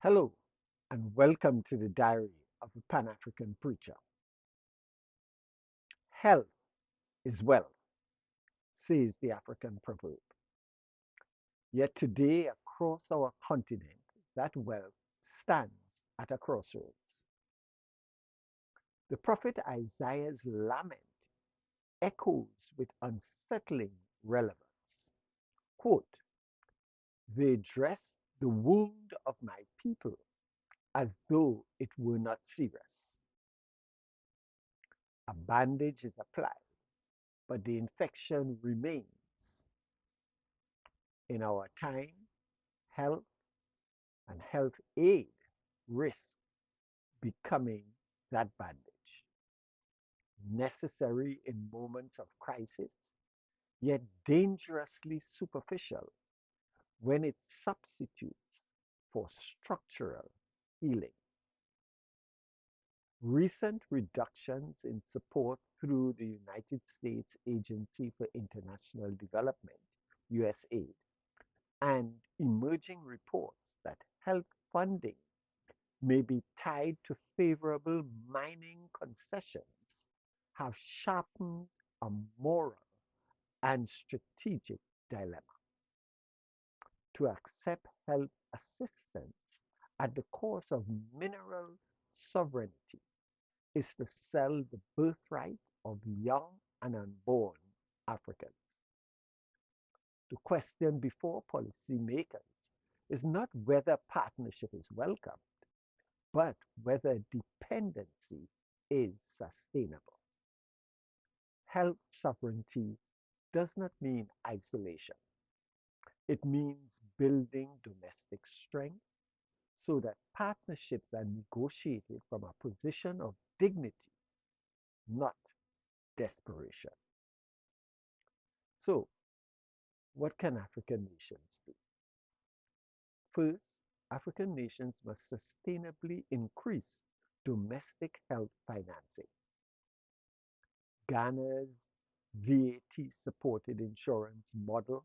Hello, and welcome to the Diary of a Pan African Preacher. Health is wealth, says the African proverb. Yet today, across our continent, that wealth stands at a crossroads. The prophet Isaiah's lament echoes with unsettling relevance. Quote, they dress the wound of my people as though it were not serious. A bandage is applied, but the infection remains. In our time, health and health aid risk becoming that bandage, necessary in moments of crisis, yet dangerously superficial when it substitutes for structural healing. Recent reductions in support through the United States Agency for International Development, USAID, and emerging reports that health funding may be tied to favorable mining concessions have sharpened a moral and strategic dilemma. To accept health assistance at the cost of mineral sovereignty is to sell the birthright of young and unborn Africans. The question before policymakers is not whether partnership is welcome, but whether dependency is sustainable. Health sovereignty does not mean isolation. It means building domestic strength so that partnerships are negotiated from a position of dignity, not desperation. So, what can African nations do? First, African nations must sustainably increase domestic health financing. Ghana's VAT supported insurance model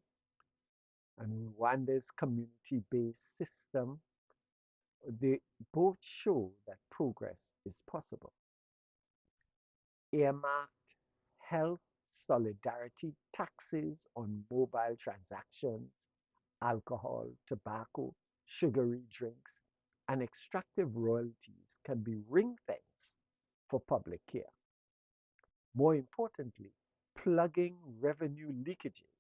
and Rwanda's community based system, they both show that progress is possible. Earmarked health solidarity taxes on mobile transactions, alcohol, tobacco, sugary drinks, and extractive royalties can be ring fenced for public care. More importantly, plugging revenue leakages,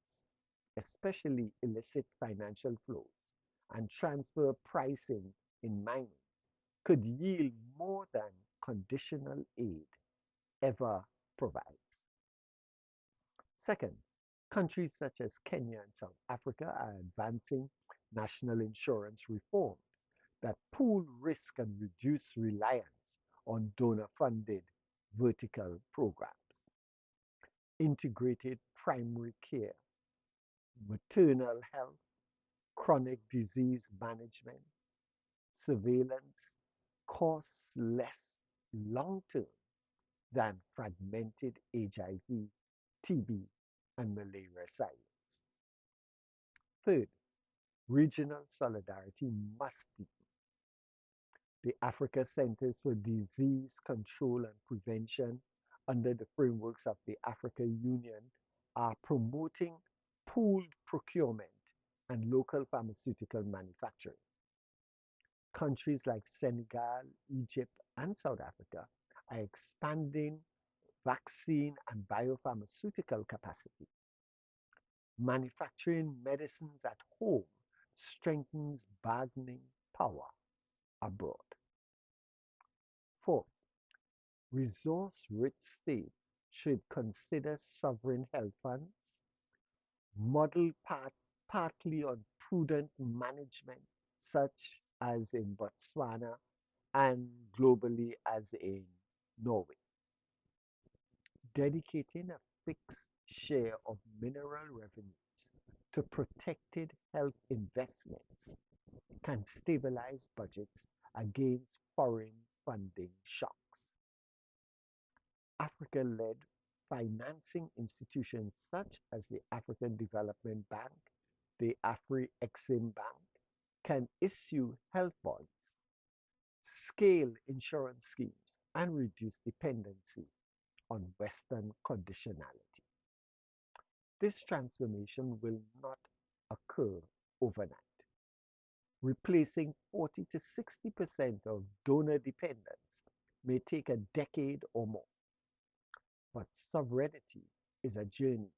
especially illicit financial flows, and transfer pricing in mining could yield more than conditional aid ever provides. Second, countries such as Kenya and South Africa are advancing national insurance reforms that pool risk and reduce reliance on donor funded vertical programs. Integrated primary care, maternal health, chronic disease management, surveillance costs less long term than fragmented HIV, TB, and malaria silos. Third, regional solidarity must deepen. The Africa Centers for Disease Control and Prevention, under the frameworks of the Africa Union, are promoting pooled procurement and local pharmaceutical manufacturing. Countries like Senegal, Egypt, and South Africa are expanding vaccine and biopharmaceutical capacity. Manufacturing medicines at home strengthens bargaining power abroad. Fourth, resource-rich states should consider sovereign health funds, modeled partly on prudent management, such as in Botswana and globally as in Norway. Dedicating a fixed share of mineral revenues to protected health investments can stabilize budgets against foreign funding shocks. Africa-led financing institutions such as the African Development Bank, the Afri-Exim Bank, can issue health bonds scale insurance schemes, and reduce dependency on Western conditionality. This transformation will not occur overnight. Replacing 40 to 60% of donor dependence may take a decade or more, but sovereignty is a journey,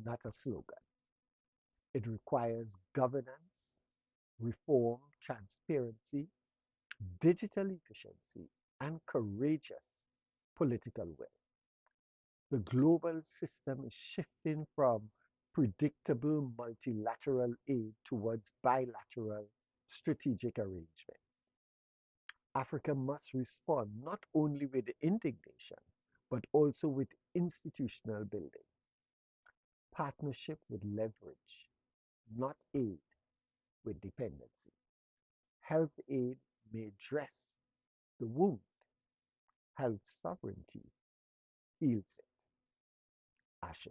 not a slogan. It requires governance, reform, transparency, digital efficiency, and courageous political will. The global system is shifting from predictable multilateral aid towards bilateral strategic arrangement. Africa must respond not only with indignation, but also with institutional building, partnership with leverage, not aid with dependency. Health aid may dress the wound, health sovereignty heals it. Ashe.